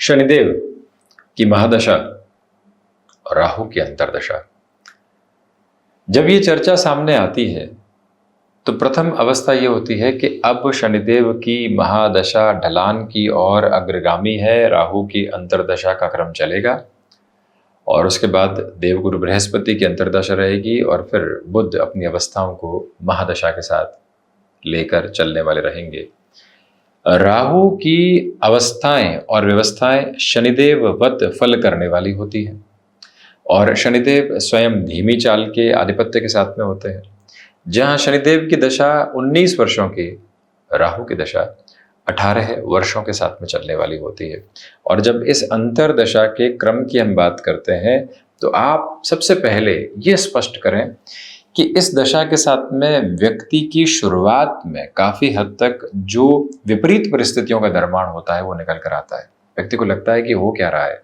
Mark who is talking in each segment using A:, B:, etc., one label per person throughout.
A: शनिदेव की महादशा और राहु की अंतर्दशा जब ये चर्चा सामने आती है तो प्रथम अवस्था ये होती है कि अब शनिदेव की महादशा ढलान की ओर अग्रगामी है, राहु की अंतर्दशा का क्रम चलेगा और उसके बाद देवगुरु बृहस्पति की अंतर्दशा रहेगी और फिर बुध अपनी अवस्थाओं को महादशा के साथ लेकर चलने वाले रहेंगे। राहु की अवस्थाएं और व्यवस्थाएं शनिदेव वत फल करने वाली होती हैं और शनिदेव स्वयं धीमी चाल के आधिपत्य के साथ में होते हैं। जहां शनिदेव की दशा 19 वर्षों की, राहु की दशा 18 वर्षों के साथ में चलने वाली होती है। और जब इस अंतर दशा के क्रम की हम बात करते हैं तो आप सबसे पहले ये स्पष्ट करें कि इस दशा के साथ में व्यक्ति की शुरुआत में काफी हद तक जो विपरीत परिस्थितियों का निर्माण होता है वो निकल कर आता है। व्यक्ति को लगता है कि हो क्या रहा है,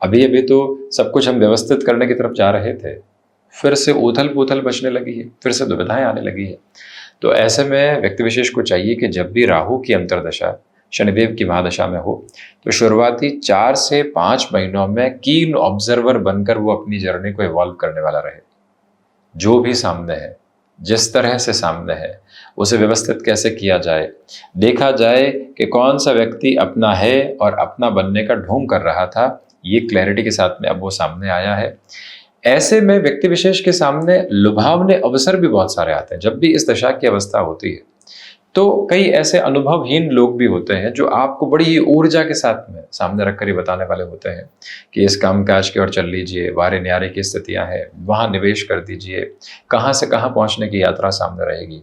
A: अभी अभी तो सब कुछ हम व्यवस्थित करने की तरफ जा रहे थे, फिर से उथल पुथल बचने लगी है, फिर से दुविधाएं आने लगी है। तो ऐसे में व्यक्ति विशेष को चाहिए कि जब भी राहु की अंतर्दशा शनिदेव की महादशा में हो तो शुरुआती 4 से 5 महीनों में कीन ऑब्जर्वर बनकर वो अपनी जर्नी को इवॉल्व करने वाला रहे। जो भी सामने है, जिस तरह से सामने है, उसे व्यवस्थित कैसे किया जाए, देखा जाए कि कौन सा व्यक्ति अपना है और अपना बनने का ढोंग कर रहा था, ये क्लैरिटी के साथ में अब वो सामने आया है। ऐसे में व्यक्ति विशेष के सामने लुभावने अवसर भी बहुत सारे आते हैं। जब भी इस दशा की अवस्था होती है तो कई ऐसे अनुभवहीन लोग भी होते हैं जो आपको बड़ी ही ऊर्जा के साथ में सामने रखकर ही बताने वाले होते हैं कि इस कामकाज की ओर चल लीजिए, वारे न्यारे की स्थितियां हैं, वहां निवेश कर दीजिए, कहां से कहां पहुंचने की यात्रा सामने रहेगी।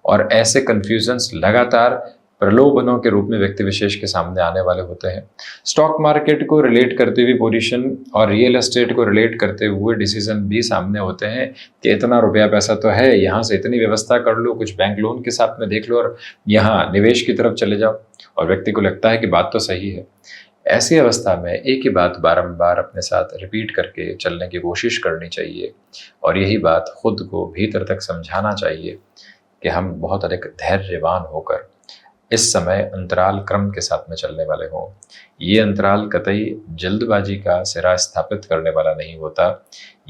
A: और ऐसे कंफ्यूजन्स लगातार प्रलोभनों के रूप में व्यक्ति विशेष के सामने आने वाले होते हैं। स्टॉक मार्केट को रिलेट करते हुए पोजीशन और रियल एस्टेट को रिलेट करते हुए डिसीजन भी सामने होते हैं कि इतना रुपया पैसा तो है, यहाँ से इतनी व्यवस्था कर लो, कुछ बैंक लोन के साथ में देख लो और यहाँ निवेश की तरफ चले जाओ। और व्यक्ति को लगता है कि बात तो सही है। ऐसी अवस्था में एक ही बात बारंबार अपने साथ रिपीट करके चलने की कोशिश करनी चाहिए और यही बात खुद को भीतर तक समझाना चाहिए कि हम बहुत अधिक धैर्यवान होकर इस समय अंतराल क्रम के साथ में चलने वाले हों। ये अंतराल कतई जल्दबाजी का सिरा स्थापित करने वाला नहीं होता।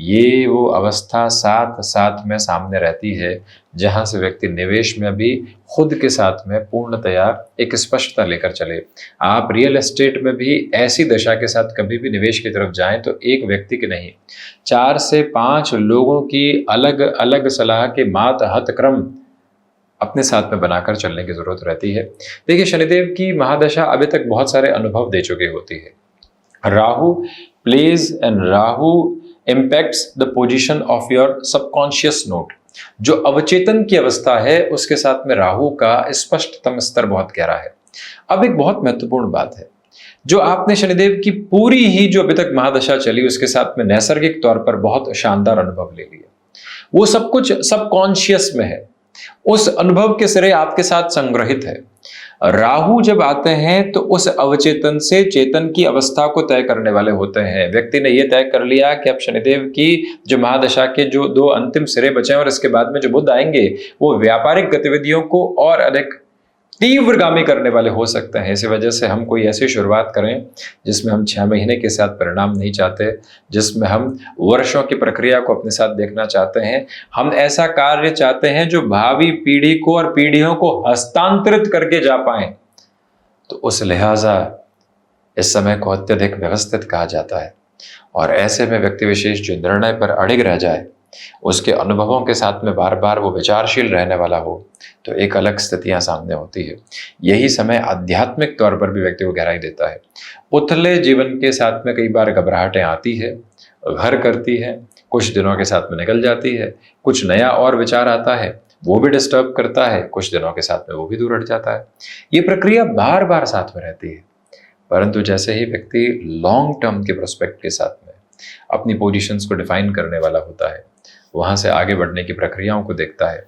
A: ये वो अवस्था साथ साथ में सामने रहती है जहां से व्यक्ति निवेश में भी खुद के साथ में पूर्णतया एक स्पष्टता लेकर चले। आप रियल एस्टेट में भी ऐसी दशा के साथ कभी भी निवेश की तरफ जाएं तो एक व्यक्ति की नहीं, 4 से 5 लोगों की अलग अलग सलाह के मातहत क्रम अपने साथ में बनाकर चलने की जरूरत रहती है। देखिए, शनिदेव की महादशा अभी तक बहुत सारे अनुभव दे चुकी होती है। Rahu plays and Rahu impacts the position of your subconscious note. जो अवचेतन की अवस्था है उसके साथ में राहु का स्पष्टतम स्तर बहुत गहरा है। अब एक बहुत महत्वपूर्ण बात है, जो आपने शनिदेव की पूरी ही जो अभी तक महादशा चली उसके साथ में नैसर्गिक तौर पर बहुत शानदार अनुभव ले लिया, वो सब कुछ सबकॉन्शियस में है, उस अनुभव के सिरे आपके साथ संग्रहित है। राहु जब आते हैं तो उस अवचेतन से चेतन की अवस्था को तय करने वाले होते हैं। व्यक्ति ने यह तय कर लिया कि अब शनिदेव की जो महादशा के जो 2 अंतिम सिरे बचे हैं और इसके बाद में जो बुध आएंगे वो व्यापारिक गतिविधियों को और अधिक तीव्रगामी करने वाले हो सकते हैं। इसी वजह से हम कोई ऐसी शुरुआत करें जिसमें हम 6 महीने के साथ परिणाम नहीं चाहते, जिसमें हम वर्षों की प्रक्रिया को अपने साथ देखना चाहते हैं। हम ऐसा कार्य चाहते हैं जो भावी पीढ़ी को और पीढ़ियों को हस्तांतरित करके जा पाए। तो उस लिहाजा इस समय को अत्यधिक व्यवस्थित कहा जाता है और ऐसे में व्यक्ति विशेष जो निर्णय पर अड़िग रह जाए, उसके अनुभवों के साथ में बार बार वो विचारशील रहने वाला हो, तो एक अलग स्थितियां सामने होती है। यही समय आध्यात्मिक तौर पर भी व्यक्ति को गहराई देता है। उथले जीवन के साथ में कई बार घबराहटें आती है, घर करती है, कुछ दिनों के साथ में निकल जाती है, कुछ नया और विचार आता है, वो भी डिस्टर्ब करता है, कुछ दिनों के साथ में वो भी दूर हट जाता है। ये प्रक्रिया बार बार साथ में रहती है। परंतु जैसे ही व्यक्ति लॉन्ग टर्म के प्रोस्पेक्ट के साथ में अपनी पोजीशंस को डिफाइन करने वाला होता है, वहां से आगे बढ़ने की प्रक्रियाओं को देखता है,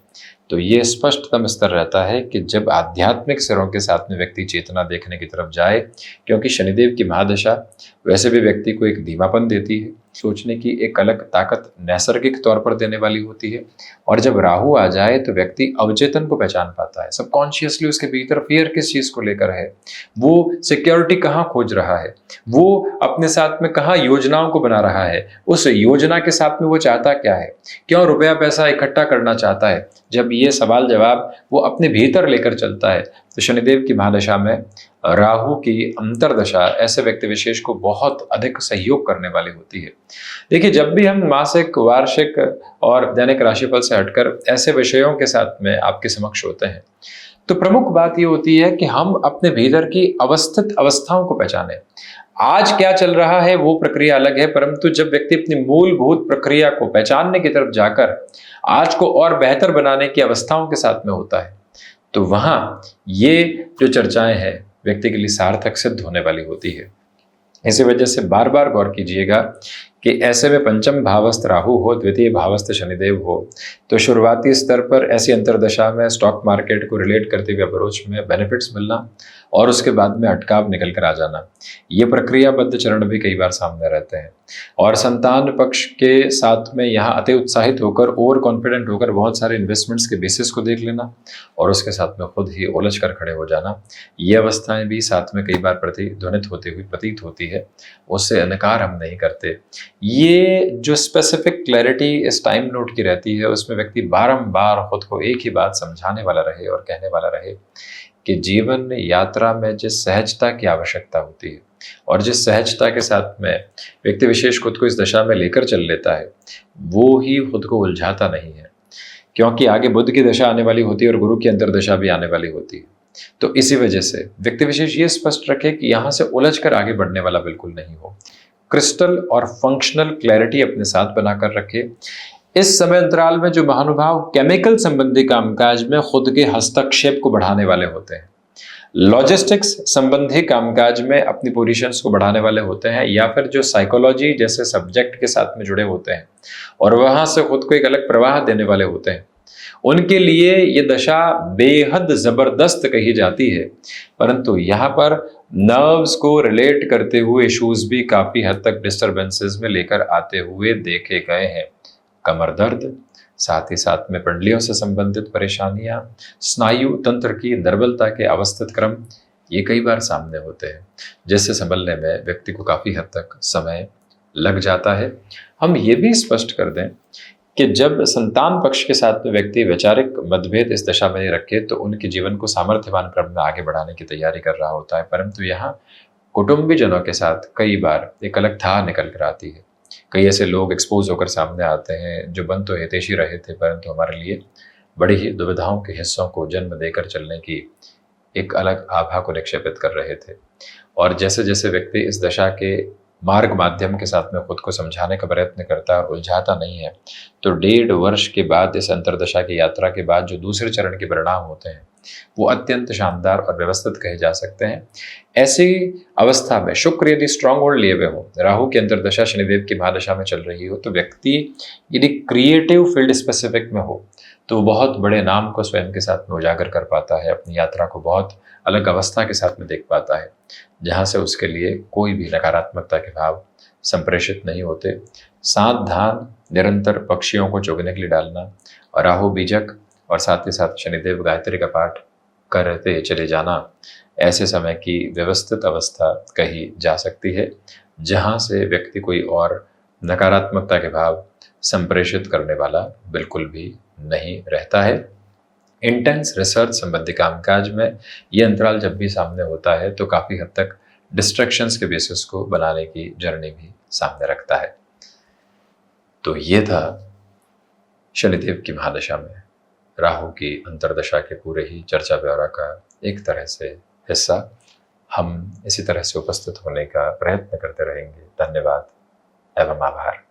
A: तो ये स्पष्टतम स्तर रहता है कि जब आध्यात्मिक स्तरों के साथ में व्यक्ति चेतना देखने की तरफ जाए, क्योंकि शनिदेव की महादशा वैसे भी व्यक्ति को एक धीमापन देती है, सोचने की एक अलग ताकत नैसर्गिक तौर पर देने वाली होती है। और जब राहु आ जाए तो व्यक्ति अवचेतन को पहचान पाता है, सबकॉन्शियसली उसके भीतर फियर किस चीज को लेकर है, वो सिक्योरिटी कहाँ खोज रहा है, वो अपने साथ में कहाँ योजनाओं को बना रहा है, उस योजना के साथ में वो चाहता क्या है, क्यों रुपया पैसा इकट्ठा करना चाहता है। जब ये सवाल जवाब वो अपने भीतर लेकर चलता है तो शनिदेव की महादशा में राहु की अंतरदशा ऐसे व्यक्ति विशेष को बहुत अधिक सहयोग करने वाली होती है। देखिए, जब भी हम मासिक, वार्षिक और दैनिक राशिफल से हटकर ऐसे विषयों के साथ में आपके समक्ष होते हैं तो प्रमुख बात ये होती है कि हम अपने भीतर की अवस्थित अवस्थाओं को पहचानें। आज क्या चल रहा है वो प्रक्रिया अलग है, परंतु जब व्यक्ति अपनी मूलभूत प्रक्रिया को पहचानने की तरफ जाकर आज को और बेहतर बनाने की अवस्थाओं के साथ में होता है तो वहां ये जो चर्चाएं हैं व्यक्ति के लिए सार्थक सिद्ध होने वाली होती है। इसी वजह से बार बार गौर कीजिएगा कि ऐसे में पंचम भावस्थ राहु हो, द्वितीय भावस्थ शनिदेव हो तो शुरुआती स्तर पर ऐसी अंतरदशा में स्टॉक मार्केट को रिलेट करते हुए अप्रोच में बेनिफिट्स मिलना और उसके बाद में अटकाव निकल कर आ जाना, ये प्रक्रियाबद्ध चरण भी कई बार सामने रहते हैं। और संतान पक्ष के साथ में यहाँ अति उत्साहित होकर, ओवर कॉन्फिडेंट होकर बहुत सारे इन्वेस्टमेंट्स के बेसिस को देख लेना और उसके साथ में खुद ही उलझ कर खड़े हो जाना, ये अवस्थाएं भी साथ में कई बार प्रतिध्वनित होती हुई प्रतीत होती है, उससे इनकार हम नहीं करते। ये जो स्पेसिफिक क्लैरिटी इस टाइम नोट की रहती है उसमें व्यक्ति बारंबार खुद को एक ही बात समझाने वाला रहे और कहने वाला रहे कि जीवन यात्रा में जिस सहजता की आवश्यकता होती है और जिस सहजता के साथ में व्यक्ति विशेष खुद को इस दशा में लेकर चल लेता है वो ही खुद को उलझाता नहीं है, क्योंकि आगे बुध की दशा आने वाली होती है और गुरु की अंतरदशा भी आने वाली होती है। तो इसी वजह से व्यक्ति विशेष ये स्पष्ट रखे कि यहाँ से उलझ कर आगे बढ़ने वाला बिल्कुल नहीं हो, क्रिस्टल और फंक्शनल क्लैरिटी अपने साथ बनाकर रखे। इस समय अंतराल में जो महानुभाव केमिकल संबंधी कामकाज में खुद के हस्तक्षेप को बढ़ाने वाले होते हैं, लॉजिस्टिक्स संबंधी कामकाज में अपनी पोजीशंस को बढ़ाने वाले होते हैं, या फिर जो साइकोलॉजी जैसे सब्जेक्ट के साथ में जुड़े होते हैं और वहां से खुद को एक अलग प्रवाह देने वाले होते हैं, उनके लिए ये दशा बेहद जबरदस्त कही जाती है। परंतु यहाँ पर नर्व्स को रिलेट करते हुए इश्यूज भी काफी हद तक डिस्टर्बेंसेस में लेकर आते हुए देखे गए हैं। कमर दर्द, साथ ही साथ में पिंडलियों से संबंधित परेशानियां, स्नायु तंत्र की दुर्बलता के अवस्थित क्रम, ये कई बार सामने होते हैं जिससे संभलने में व्यक्ति को काफी हद तक समय लग जाता है। हम ये भी स्पष्ट कर दें कि जब संतान पक्ष के साथ में व्यक्ति वैचारिक मतभेद इस दशा में रखे तो उनके जीवन को सामर्थ्यवान क्रम में आगे बढ़ाने की तैयारी कर रहा होता है, परंतु यहाँ कुटुंबीजनों के साथ कई बार एक अलग था निकल कर आती है। कई ऐसे लोग एक्सपोज होकर सामने आते हैं जो बन तो हितैषी रहे थे परंतु हमारे लिए बड़ी ही दुविधाओं के हिस्सों को जन्म देकर चलने की एक अलग आभा को निक्षेपित कर रहे थे। और जैसे जैसे व्यक्ति इस दशा के मार्ग माध्यम के साथ में खुद को समझाने का प्रयत्न करता है और उलझाता नहीं है तो 1.5 वर्ष के बाद इस अंतरदशा की यात्रा के बाद जो दूसरे चरण के परिणाम होते हैं वो अत्यंत शानदार और व्यवस्थित कहे जा सकते हैं। ऐसी अवस्था में शुक्र यदि स्ट्रांग होल्ड लिए हुए हो, राहु की अंतरदशा शनिदेव की महादशा में चल रही हो, तो व्यक्ति यदि क्रिएटिव फील्ड स्पेसिफिक में हो तो बहुत बड़े नाम को स्वयं के साथ में उजागर कर पाता है, अपनी यात्रा को बहुत अलग अवस्था के साथ में देख पाता है जहाँ से उसके लिए कोई भी नकारात्मकता के भाव संप्रेषित नहीं होते। सावधान निरंतर पक्षियों को चुगने के लिए डालना और राहु बीजक और साथ ही साथ शनिदेव गायत्री का पाठ करते चले जाना ऐसे समय की व्यवस्थित अवस्था कही जा सकती है जहाँ से व्यक्ति कोई और नकारात्मकता के भाव संप्रेषित करने वाला बिल्कुल भी नहीं रहता है। इंटेंस रिसर्च संबंधी कामकाज में ये अंतराल जब भी सामने होता है तो काफ़ी हद तक डिस्ट्रैक्शंस के बेसिस को बनाने की जर्नी भी सामने रखता है। तो ये था शनिदेव की महादशा में राहु की अंतरदशा के पूरे ही चर्चा ब्यौरा का एक तरह से हिस्सा। हम इसी तरह से उपस्थित होने का प्रयत्न करते रहेंगे। धन्यवाद एवं आभार।